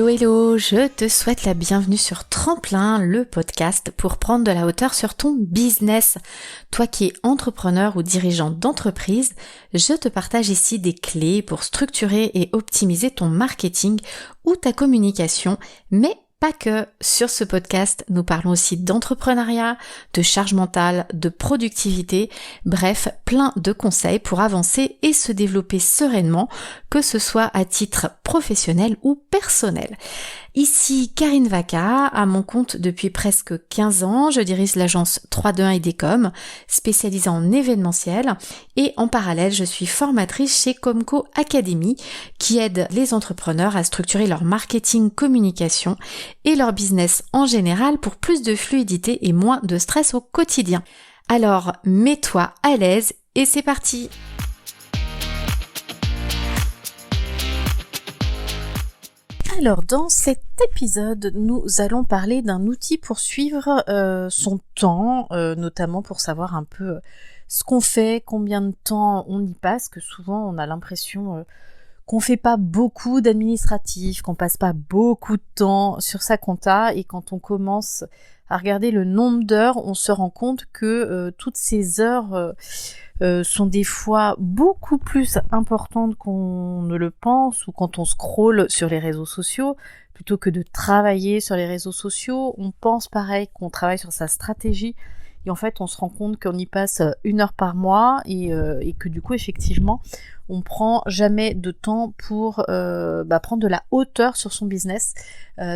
Hello, hello, je te souhaite la bienvenue sur Tremplin, le podcast pour prendre de la hauteur sur ton business. Toi qui es entrepreneur ou dirigeant d'entreprise, je te partage ici des clés pour structurer et optimiser ton marketing ou ta communication, mais pas que. Sur ce podcast, nous parlons aussi d'entrepreneuriat, de charge mentale, de productivité, bref, plein de conseils pour avancer et se développer sereinement, que ce soit à titre professionnel ou personnel. Ici Karine Vaca, à mon compte depuis presque 15 ans, je dirige l'agence 321 Idecom, spécialisée en événementiel, et en parallèle, je suis formatrice chez Comco Academy, qui aide les entrepreneurs à structurer leur marketing communication et leur business en général pour plus de fluidité et moins de stress au quotidien. Alors, mets-toi à l'aise et c'est parti! Alors, dans cet épisode, nous allons parler d'un outil pour suivre son temps, notamment pour savoir un peu ce qu'on fait, combien de temps on y passe, que souvent on a l'impression qu'on fait pas beaucoup d'administratif, qu'on passe pas beaucoup de temps sur sa compta, et quand on commence à regarder le nombre d'heures, on se rend compte que toutes ces heures sont des fois beaucoup plus importantes qu'on ne le pense, ou quand on scrolle sur les réseaux sociaux, plutôt que de travailler sur les réseaux sociaux, on pense pareil qu'on travaille sur sa stratégie, et en fait on se rend compte qu'on y passe 1 heure par mois, et que du coup effectivement on prend jamais de temps pour prendre de la hauteur sur son business.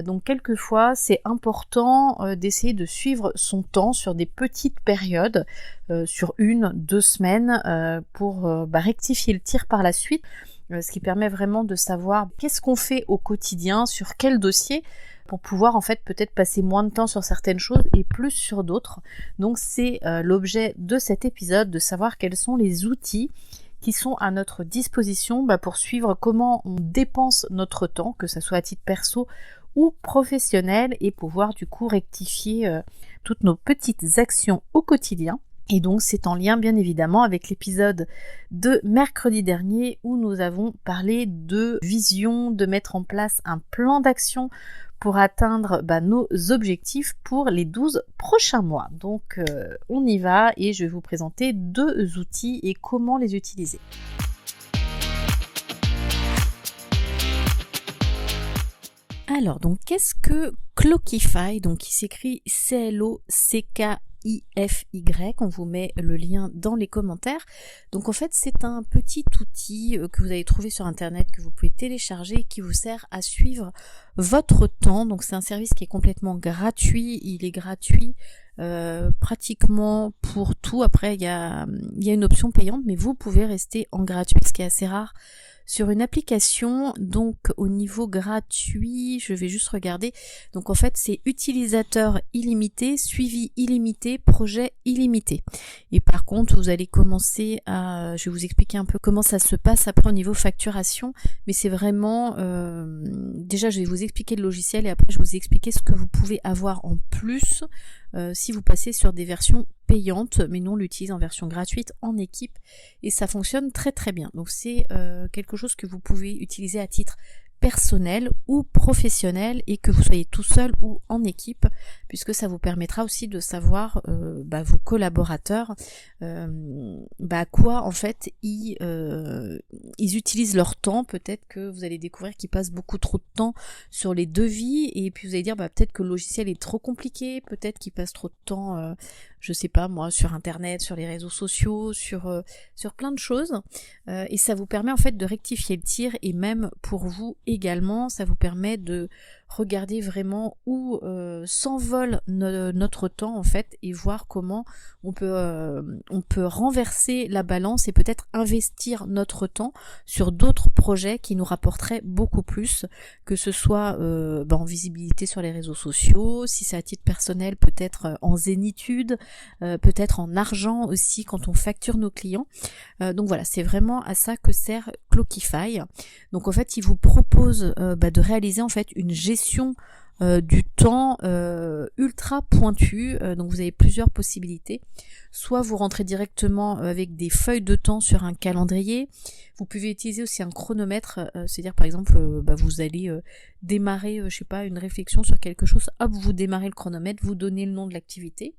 Donc quelquefois c'est important d'essayer de suivre son temps sur des petites périodes, sur 1-2 semaines, pour rectifier le tir par la suite, ce qui permet vraiment de savoir qu'est-ce qu'on fait au quotidien, sur quel dossier, pour pouvoir en fait peut-être passer moins de temps sur certaines choses et plus sur d'autres. Donc c'est l'objet de cet épisode, de savoir quels sont les outils qui sont à notre disposition pour suivre comment on dépense notre temps, que ce soit à titre perso ou professionnel, et pouvoir du coup rectifier toutes nos petites actions au quotidien. Et donc c'est en lien bien évidemment avec l'épisode de mercredi dernier où nous avons parlé de vision, de mettre en place un plan d'action pour atteindre nos objectifs pour les 12 prochains mois. Donc on y va, et je vais vous présenter 2 outils et comment les utiliser. Alors, donc qu'est-ce que Clockify, donc qui s'écrit CLOCKIFY, on vous met le lien dans les commentaires. Donc en fait c'est un petit outil que vous allez trouver sur internet, que vous pouvez télécharger, qui vous sert à suivre votre temps. Donc c'est un service qui est complètement gratuit, il est gratuit pratiquement pour tout. Après il y a une option payante, mais vous pouvez rester en gratuit, ce qui est assez rare sur une application. Donc au niveau gratuit, je vais juste regarder. Donc en fait c'est utilisateur illimité, suivi illimité, projet illimité. Et par contre vous allez commencer à... Je vais vous expliquer un peu comment ça se passe après au niveau facturation. Mais c'est vraiment... Déjà je vais vous expliquer le logiciel, et après je vais vous expliquer ce que vous pouvez avoir en plus si vous passez sur des versions payantes, mais nous on l'utilise en version gratuite en équipe, et ça fonctionne très très bien. Donc c'est quelque chose que vous pouvez utiliser à titre personnel ou professionnel, et que vous soyez tout seul ou en équipe, puisque ça vous permettra aussi de savoir vos collaborateurs à quoi en fait ils utilisent leur temps. Peut-être que vous allez découvrir qu'ils passent beaucoup trop de temps sur les devis, et puis vous allez dire peut-être que le logiciel est trop compliqué, peut-être qu'ils passent trop de temps je sais pas moi, sur internet, sur les réseaux sociaux, sur plein de choses, et ça vous permet en fait de rectifier le tir, et même pour vous également, ça vous permet de regarder vraiment où s'envole notre temps en fait, et voir comment on peut renverser la balance et peut-être investir notre temps sur d'autres projets qui nous rapporteraient beaucoup plus, que ce soit en visibilité sur les réseaux sociaux, si c'est à titre personnel peut-être en zénitude, peut-être en argent aussi quand on facture nos clients. Donc voilà, c'est vraiment à ça que sert Clockify. Donc en fait il vous propose de réaliser en fait une gestion du temps ultra pointu. Donc vous avez plusieurs possibilités. Soit vous rentrez directement avec des feuilles de temps sur un calendrier. Vous pouvez utiliser aussi un chronomètre, c'est-à-dire par exemple vous allez démarrer une réflexion sur quelque chose, hop, vous démarrez le chronomètre, vous donnez le nom de l'activité.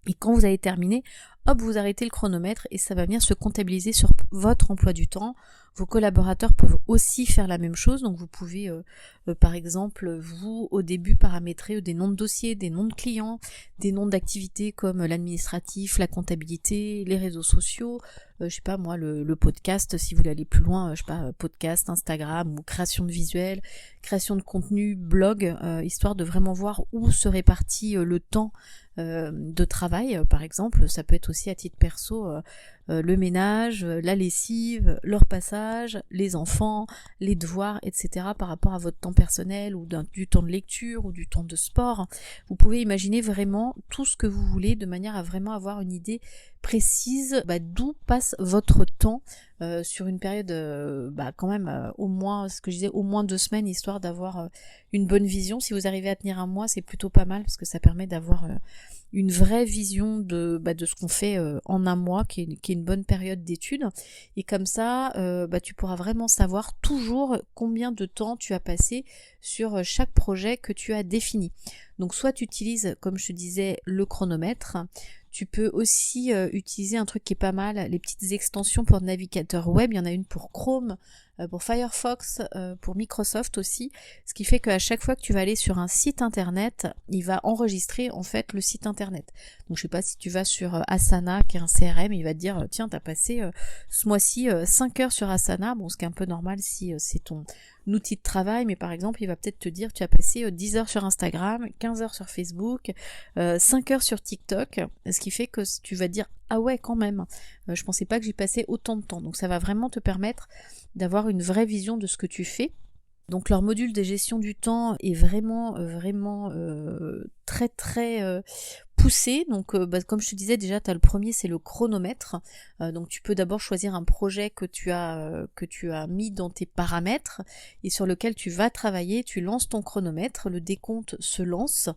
Et quand vous avez terminé, hop, vous arrêtez le chronomètre et ça va venir se comptabiliser sur votre emploi du temps. Vos collaborateurs peuvent aussi faire la même chose. Donc vous pouvez, par exemple, vous, au début, paramétrer des noms de dossiers, des noms de clients, des noms d'activités comme l'administratif, la comptabilité, les réseaux sociaux, le podcast, si vous voulez aller plus loin, podcast, Instagram ou création de visuels, création de contenu, blog, histoire de vraiment voir où se répartit le temps de travail, par exemple. Ça peut être aussi à titre perso le ménage, la lessive, le repassage, les enfants, les devoirs, etc. par rapport à votre temps personnel ou du temps de lecture ou du temps de sport. Vous pouvez imaginer vraiment tout ce que vous voulez de manière à vraiment avoir une idée précise d'où passe votre temps sur une période quand même au moins, ce que je disais, au moins 2 semaines, histoire d'avoir une bonne vision. Si vous arrivez à tenir un mois, c'est plutôt pas mal parce que ça permet d'avoir une vraie vision de ce qu'on fait en un mois, qui est une bonne période d'études. Et comme ça, tu pourras vraiment savoir toujours combien de temps tu as passé sur chaque projet que tu as défini. Donc soit tu utilises, comme je te disais, le chronomètre. Tu peux aussi utiliser un truc qui est pas mal, les petites extensions pour navigateur web. Il y en a une pour Chrome, pour Firefox, pour Microsoft aussi. Ce qui fait qu'à chaque fois que tu vas aller sur un site internet, il va enregistrer en fait le site internet. Donc je sais pas, si tu vas sur Asana, qui est un CRM, il va te dire tiens, t'as passé ce mois-ci 5 heures sur Asana. Bon, ce qui est un peu normal si c'est ton outil de travail, mais par exemple il va peut-être te dire tu as passé 10 heures sur Instagram, 15 heures sur Facebook, 5 heures sur TikTok, ce qui fait que tu vas dire ah ouais, quand même, je pensais pas que j'y passais autant de temps. Donc ça va vraiment te permettre d'avoir une vraie vision de ce que tu fais. Donc leur module de gestion du temps est vraiment très très poussé. Donc comme je te disais, déjà tu as le premier, c'est le chronomètre. Donc tu peux d'abord choisir un projet que tu as mis dans tes paramètres et sur lequel tu vas travailler. Tu lances ton chronomètre, le décompte se lance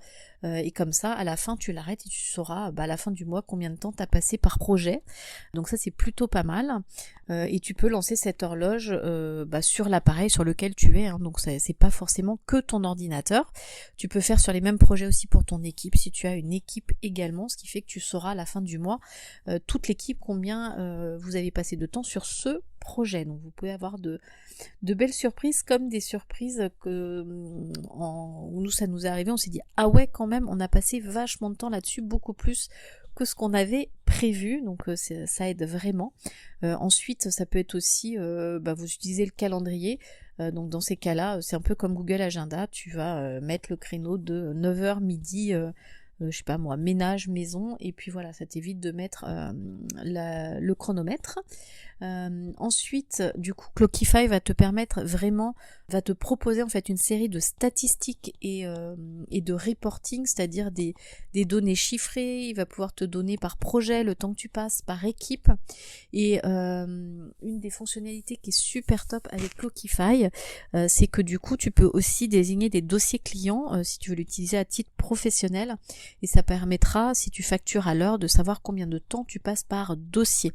et comme ça à la fin tu l'arrêtes et tu sauras à la fin du mois combien de temps tu as passé par projet. Donc ça c'est plutôt pas mal. Et tu peux lancer cette horloge sur l'appareil sur lequel tu es, hein. Donc c'est pas forcément que ton ordinateur. Tu peux faire sur les mêmes projets aussi pour ton équipe, si tu as une équipe également, ce qui fait que tu sauras à la fin du mois toute l'équipe combien vous avez passé de temps sur ce projet. Donc vous pouvez avoir de belles surprises, comme des surprises où nous ça nous est arrivé, on s'est dit ah ouais, quand même on a passé vachement de temps là-dessus, beaucoup plus que ce qu'on avait prévu. Donc ça aide vraiment. Ensuite ça peut être aussi vous utilisez le calendrier. Donc dans ces cas-là, c'est un peu comme Google Agenda, tu vas mettre le créneau de 9h midi, ménage, maison, et puis voilà, ça t'évite de mettre le chronomètre. Ensuite, du coup, Clockify va te proposer en fait une série de statistiques et de reporting, c'est-à-dire des données chiffrées. Il va pouvoir te donner par projet le temps que tu passes, par équipe. Et une des fonctionnalités qui est super top avec Clockify, c'est que du coup, tu peux aussi désigner des dossiers clients si tu veux l'utiliser à titre professionnel. Et ça permettra, si tu factures à l'heure, de savoir combien de temps tu passes par dossier.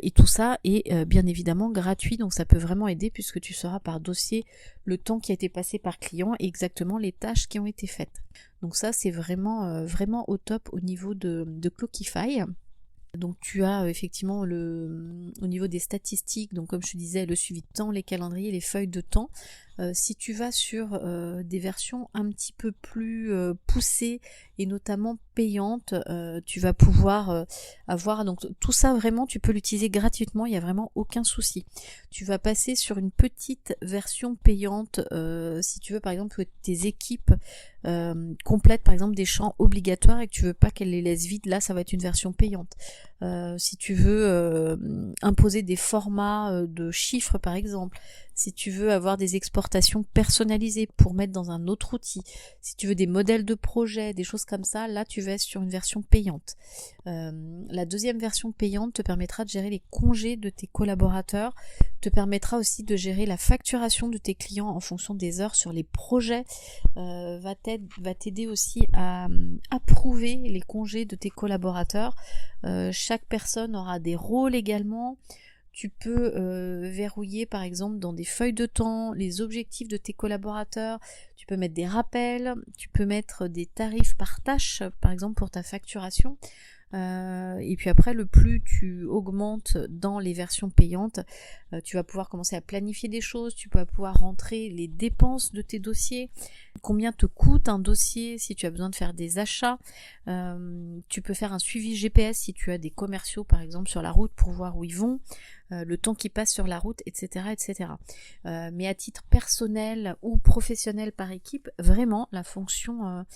Et tout ça est bien évidemment gratuit, donc ça peut vraiment aider puisque tu sauras par dossier le temps qui a été passé par client et exactement les tâches qui ont été faites. Donc ça c'est vraiment au top au niveau de Clockify. Donc tu as effectivement au niveau des statistiques, donc comme je te disais, le suivi de temps, les calendriers, les feuilles de temps. Si tu vas sur des versions un petit peu plus poussées et notamment payantes, tu vas pouvoir avoir, donc tout ça vraiment tu peux l'utiliser gratuitement, il n'y a vraiment aucun souci. Tu vas passer sur une petite version payante si tu veux par exemple que tes équipes complètent par exemple des champs obligatoires et que tu veux pas qu'elles les laissent vides, là ça va être une version payante. Si tu veux imposer des formats de chiffres par exemple, si tu veux avoir des exportations personnalisées pour mettre dans un autre outil, si tu veux des modèles de projet, des choses comme ça, là tu vas être sur une version payante. La deuxième version payante te permettra de gérer les congés de tes collaborateurs, te permettra aussi de gérer la facturation de tes clients en fonction des heures sur les projets, va t'aider aussi à approuver les congés de tes collaborateurs. Chaque personne aura des rôles également. Tu peux verrouiller par exemple dans des feuilles de temps les objectifs de tes collaborateurs, tu peux mettre des rappels, tu peux mettre des tarifs par tâche par exemple pour ta facturation. Et puis après, le plus tu augmentes dans les versions payantes, tu vas pouvoir commencer à planifier des choses, tu vas pouvoir rentrer les dépenses de tes dossiers, combien te coûte un dossier si tu as besoin de faire des achats, tu peux faire un suivi GPS si tu as des commerciaux par exemple sur la route pour voir où ils vont, le temps qu'ils passent sur la route, etc. etc. Mais à titre personnel ou professionnel par équipe, vraiment la fonction,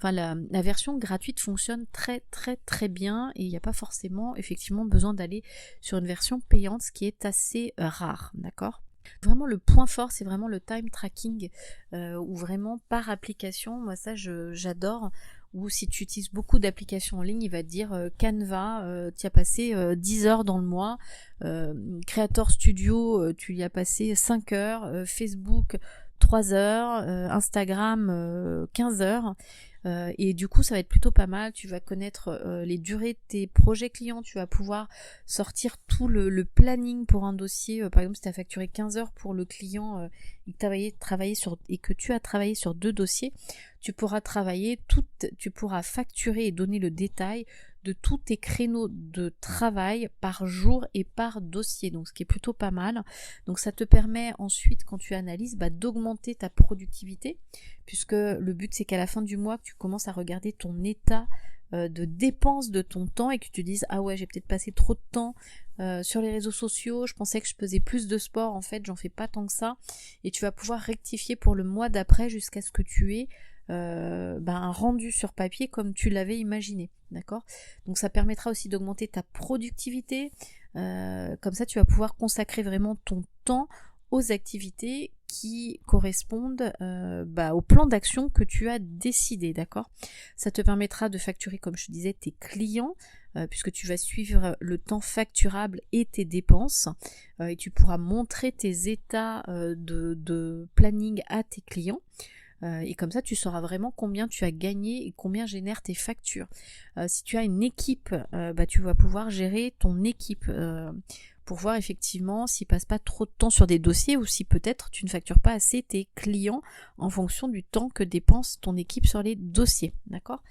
la version gratuite fonctionne très très très bien et il n'y a pas forcément effectivement besoin d'aller sur une version payante, ce qui est assez rare, d'accord ? Vraiment le point fort c'est vraiment le time tracking où vraiment par application, moi ça j'adore, ou si tu utilises beaucoup d'applications en ligne, il va te dire Canva, tu as passé 10 heures dans le mois, Creator Studio, tu y as passé 5 heures, Facebook 3 heures, Instagram 15 heures. Et du coup ça va être plutôt pas mal, tu vas connaître les durées de tes projets clients, tu vas pouvoir sortir tout le planning pour un dossier, par exemple si tu as facturé 15 heures pour le client et que tu as travaillé sur 2 dossiers, tu pourras facturer et donner le détail de tous tes créneaux de travail par jour et par dossier, donc ce qui est plutôt pas mal. Donc ça te permet ensuite quand tu analyses d'augmenter ta productivité, puisque le but c'est qu'à la fin du mois que tu commences à regarder ton état de dépense de ton temps et que tu te dises ah ouais j'ai peut-être passé trop de temps sur les réseaux sociaux, je pensais que je faisais plus de sport, en fait j'en fais pas tant que ça, et tu vas pouvoir rectifier pour le mois d'après jusqu'à ce que tu aies un rendu sur papier comme tu l'avais imaginé, d'accord ? Donc ça permettra aussi d'augmenter ta productivité, comme ça tu vas pouvoir consacrer vraiment ton temps aux activités qui correspondent au plan d'action que tu as décidé, d'accord ? Ça te permettra de facturer, comme je te disais, tes clients, puisque tu vas suivre le temps facturable et tes dépenses, et tu pourras montrer tes états de planning à tes clients. Et comme ça tu sauras vraiment combien tu as gagné et combien génèrent tes factures. Si tu as une équipe, tu vas pouvoir gérer ton équipe pour voir effectivement s'ils passent pas trop de temps sur des dossiers ou si peut-être tu ne factures pas assez tes clients en fonction du temps que dépense ton équipe sur les dossiers, d'accord ?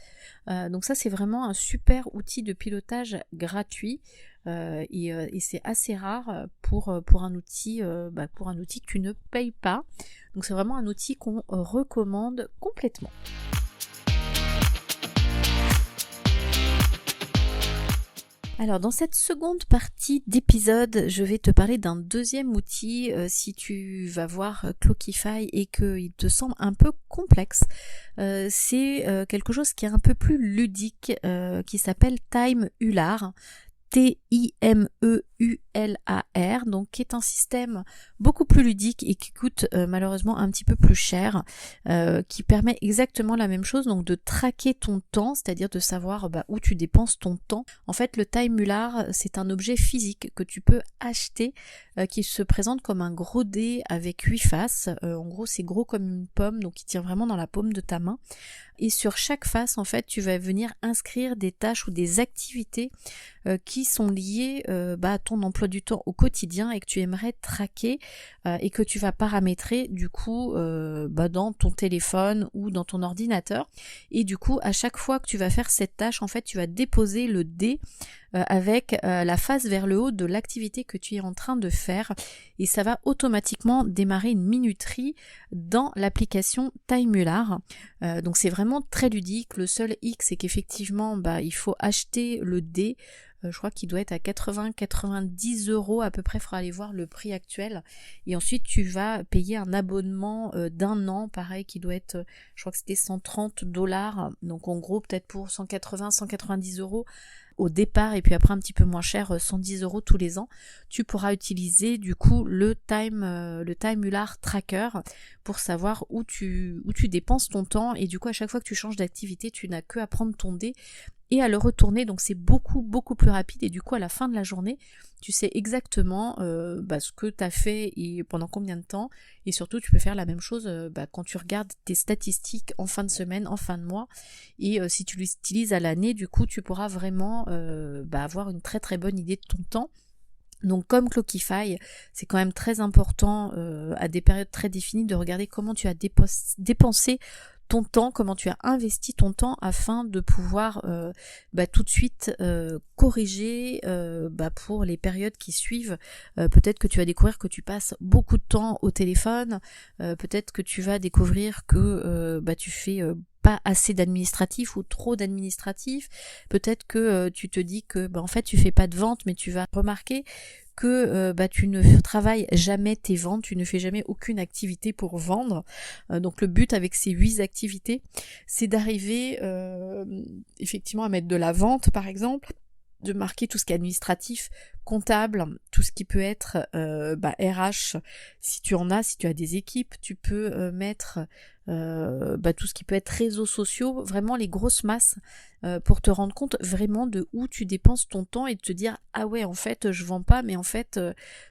Donc ça c'est vraiment un super outil de pilotage gratuit et c'est assez rare pour un outil que tu ne payes pas. Donc c'est vraiment un outil qu'on recommande complètement. Alors dans cette seconde partie d'épisode, je vais te parler d'un deuxième outil si tu vas voir Clockify et qu'il te semble un peu complexe. C'est quelque chose qui est un peu plus ludique, qui s'appelle Timeular. T-I-M-E-U-L-A-R, donc qui est un système beaucoup plus ludique et qui coûte malheureusement un petit peu plus cher, qui permet exactement la même chose, donc de traquer ton temps, c'est-à-dire de savoir où tu dépenses ton temps. En fait, le Timeular, c'est un objet physique que tu peux acheter, qui se présente comme un gros dé avec 8 faces. En gros, c'est gros comme une pomme, donc il tient vraiment dans la paume de ta main. Et sur chaque face, en fait, tu vas venir inscrire des tâches ou des activités qui sont liées à ton emploi du temps au quotidien et que tu aimerais traquer et que tu vas paramétrer du coup dans ton téléphone ou dans ton ordinateur. Et du coup, à chaque fois que tu vas faire cette tâche, en fait, tu vas déposer le dé avec la face vers le haut de l'activité que tu es en train de faire, et ça va automatiquement démarrer une minuterie dans l'application Timeular. Donc c'est vraiment très ludique. Le seul hic, c'est qu'effectivement il faut acheter le dé. Je crois qu'il doit être à 80-90 € à peu près, il faudra aller voir le prix actuel. Et ensuite tu vas payer un abonnement d'1 an, pareil, qui doit être, je crois que c'était $130, donc en gros peut-être pour 180-190 € au départ et puis après un petit peu moins cher, 110 € tous les ans, tu pourras utiliser du coup le Timehullard Tracker pour savoir où tu dépenses ton temps, et du coup à chaque fois que tu changes d'activité, tu n'as que à prendre ton dé et à le retourner, donc c'est beaucoup plus rapide, et du coup à la fin de la journée tu sais exactement ce que tu as fait et pendant combien de temps, et surtout tu peux faire la même chose quand tu regardes tes statistiques en fin de semaine, en fin de mois, et si tu l'utilises à l'année, du coup tu pourras vraiment avoir une très très bonne idée de ton temps. Donc comme Clockify, c'est quand même très important à des périodes très définies de regarder comment tu as dépensé ton temps, comment tu as investi ton temps, afin de pouvoir tout de suite corriger pour les périodes qui suivent. Peut-être que tu vas découvrir que tu passes beaucoup de temps au téléphone, peut-être que tu vas découvrir que tu fais pas assez d'administratif ou trop d'administratif, peut-être que tu te dis que en fait tu fais pas de vente, mais tu vas remarquer que tu ne travailles jamais tes ventes, tu ne fais jamais aucune activité pour vendre. Donc le but avec ces 8 activités, c'est d'arriver effectivement à mettre de la vente par exemple, de marquer tout ce qui est administratif, comptable, tout ce qui peut être RH, si tu en as, si tu as des équipes, tu peux mettre tout ce qui peut être réseaux sociaux, vraiment les grosses masses, pour te rendre compte vraiment de où tu dépenses ton temps et de te dire ah ouais, en fait je vends pas, mais en fait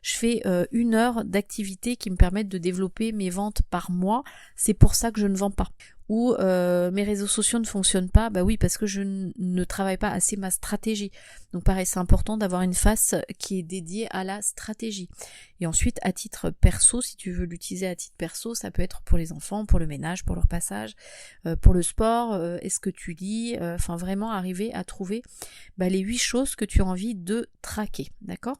je fais 1 heure d'activité qui me permettent de développer mes ventes par mois, c'est pour ça que je ne vends pas. Ou mes réseaux sociaux ne fonctionnent pas, oui parce que je ne travaille pas assez ma stratégie. Donc pareil, c'est important d'avoir une face qui est dédiée à la stratégie. Et ensuite, à titre perso, si tu veux l'utiliser à titre perso, ça peut être pour les enfants, pour le ménage, pour leur passage, pour le sport, est-ce que tu lis, vraiment arriver à trouver les 8 choses que tu as envie de traquer, d'accord ?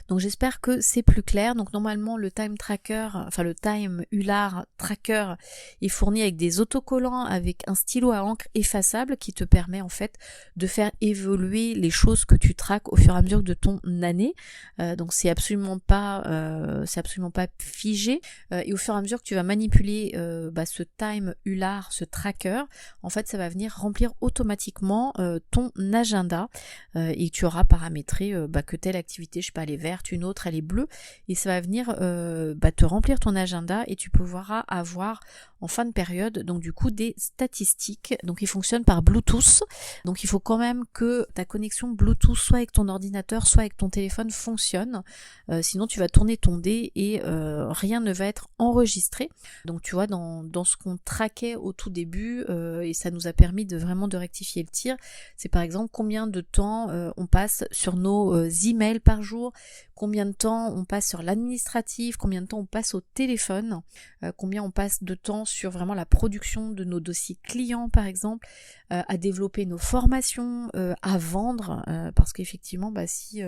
Donc j'espère que c'est plus clair. Donc normalement le Timehullard Tracker est fourni avec des autocollants, avec un stylo à encre effaçable qui te permet en fait de faire évoluer les choses que tu traques au fur et à mesure de ton année. Donc c'est absolument pas figé. Et au fur et à mesure que tu vas manipuler ce Timehullard, ce tracker, en fait ça va venir remplir automatiquement ton agenda, et tu auras paramétré que telle activité, je sais pas, elle est verte, une autre elle est bleue, et ça va venir te remplir ton agenda, et tu pourras avoir en fin de période donc du coup des statistiques. Donc il fonctionne par Bluetooth, donc il faut quand même que ta connexion Bluetooth soit avec ton ordinateur, soit avec ton téléphone fonctionne, sinon tu vas tourner ton dé et rien ne va être enregistré. Donc tu vois, dans ce qu'on traquait au tout début, et ça nous a permis de vraiment de rectifier le tir, c'est par exemple combien de temps on passe sur nos emails par jour, combien de temps on passe sur l'administratif, combien de temps on passe au téléphone, combien on passe de temps sur vraiment la production de nos dossiers clients par exemple, à développer nos formations, à vendre, parce qu'effectivement si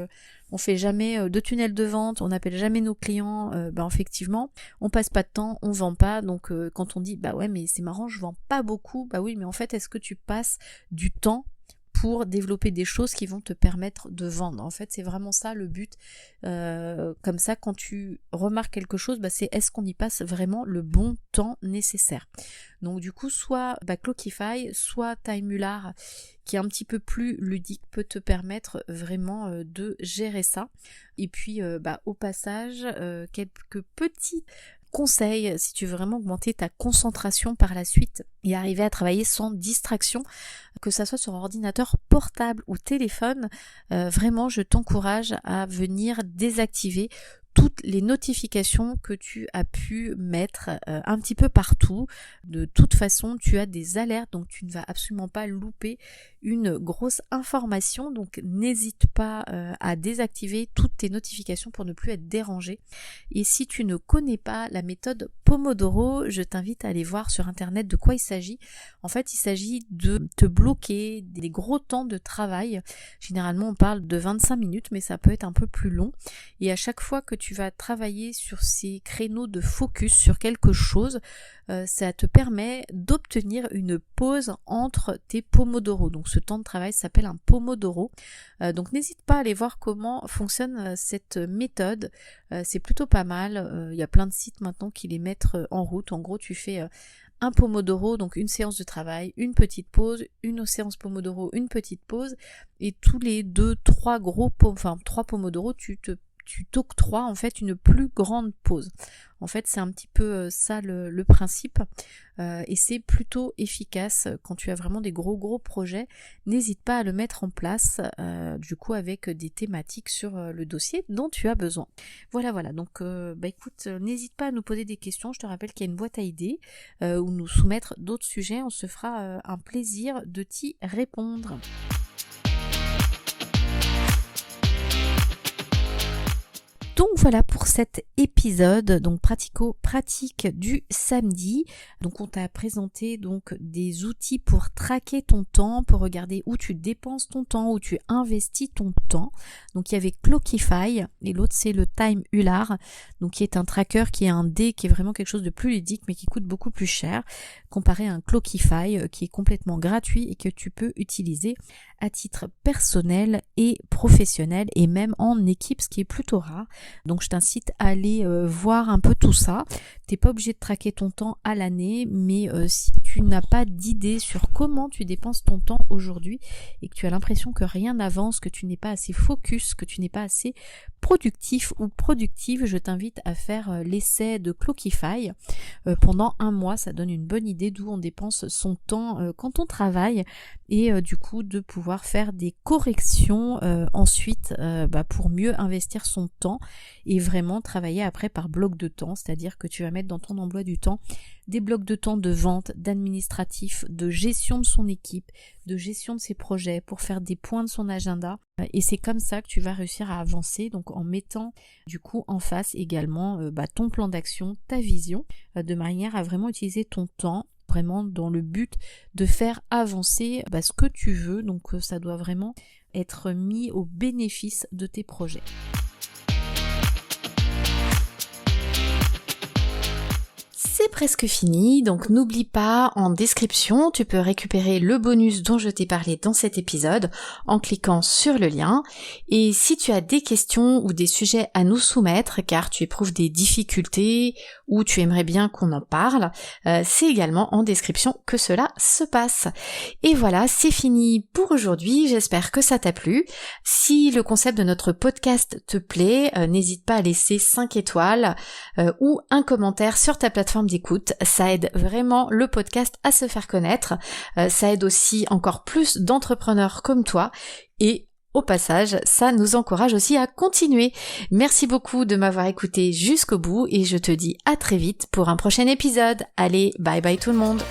on fait jamais de tunnel de vente, on n'appelle jamais nos clients, effectivement on passe pas de temps, on vend pas. Donc quand on dit ouais mais c'est marrant, je vends pas beaucoup, oui mais en fait est-ce que tu passes du temps pour développer des choses qui vont te permettre de vendre? En fait c'est vraiment ça le but. Comme ça quand tu remarques quelque chose, c'est est-ce qu'on y passe vraiment le bon temps nécessaire. Donc du coup soit Clockify, soit Timehullard qui est un petit peu plus ludique peut te permettre vraiment de gérer ça. Et puis au passage quelques petits conseils si tu veux vraiment augmenter ta concentration par la suite et arriver à travailler sans distraction, que ça soit sur ordinateur portable ou téléphone. Vraiment je t'encourage à venir désactiver toutes les notifications que tu as pu mettre un petit peu partout. De toute façon, tu as des alertes, donc tu ne vas absolument pas louper une grosse information. Donc n'hésite pas à désactiver toutes tes notifications pour ne plus être dérangé. Et si tu ne connais pas la méthode Pomodoro, je t'invite à aller voir sur internet de quoi il s'agit. En fait, il s'agit de te bloquer des gros temps de travail. Généralement, on parle de 25 minutes, mais ça peut être un peu plus long. Et à chaque fois que tu vas travailler sur ces créneaux de focus sur quelque chose, ça te permet d'obtenir une pause entre tes Pomodoro. Donc ce temps de travail s'appelle un Pomodoro. Donc n'hésite pas à aller voir comment fonctionne cette méthode. C'est plutôt pas mal. Il y a plein de sites maintenant qui les mettent en route. En gros, tu fais un Pomodoro, donc une séance de travail, une petite pause, une séance Pomodoro, une petite pause, et tous les 3 Pomodoro, tu t'octroies en fait une plus grande pause. En fait, c'est un petit peu ça le principe, et c'est plutôt efficace quand tu as vraiment des gros projets. N'hésite pas à le mettre en place, du coup avec des thématiques sur le dossier dont tu as besoin. Voilà, donc écoute, n'hésite pas à nous poser des questions. Je te rappelle qu'il y a une boîte à idées ou nous soumettre d'autres sujets. On se fera un plaisir de t'y répondre. Donc voilà pour cet épisode, donc pratico-pratique du samedi. Donc on t'a présenté donc des outils pour traquer ton temps, pour regarder où tu dépenses ton temps, où tu investis ton temps. Donc il y avait Clockify et l'autre c'est le Time Hullard, donc qui est un tracker, qui est un dé, qui est vraiment quelque chose de plus ludique mais qui coûte beaucoup plus cher comparé à un Clockify qui est complètement gratuit et que tu peux utiliser à titre personnel et professionnel et même en équipe, ce qui est plutôt rare. Donc je t'incite à aller voir un peu tout ça. T'es pas obligé de traquer ton temps à l'année, mais si tu n'as pas d'idée sur comment tu dépenses ton temps aujourd'hui et que tu as l'impression que rien n'avance, que tu n'es pas assez focus, que tu n'es pas assez productif ou productive, je t'invite à faire l'essai de Clockify pendant 1 mois. Ça donne une bonne idée d'où on dépense son temps quand on travaille, et du coup de pouvoir faire des corrections ensuite pour mieux investir son temps et vraiment travailler après par bloc de temps, c'est-à-dire que tu vas mettre dans ton emploi du temps des blocs de temps de vente, d'administratif, de gestion de son équipe, de gestion de ses projets, pour faire des points de son agenda, et c'est comme ça que tu vas réussir à avancer, donc en mettant du coup en face également ton plan d'action, ta vision, de manière à vraiment utiliser ton temps vraiment dans le but de faire avancer ce que tu veux. Donc ça doit vraiment être mis au bénéfice de tes projets. C'est presque fini, donc n'oublie pas, en description, tu peux récupérer le bonus dont je t'ai parlé dans cet épisode en cliquant sur le lien. Et si tu as des questions ou des sujets à nous soumettre, car tu éprouves des difficultés ou tu aimerais bien qu'on en parle, c'est également en description que cela se passe. Et voilà, c'est fini pour aujourd'hui, j'espère que ça t'a plu. Si le concept de notre podcast te plaît, n'hésite pas à laisser 5 étoiles ou un commentaire sur ta plateforme d'écoute, ça aide vraiment le podcast à se faire connaître, ça aide aussi encore plus d'entrepreneurs comme toi, et au passage, ça nous encourage aussi à continuer. Merci beaucoup de m'avoir écouté jusqu'au bout et je te dis à très vite pour un prochain épisode. Allez, bye bye tout le monde.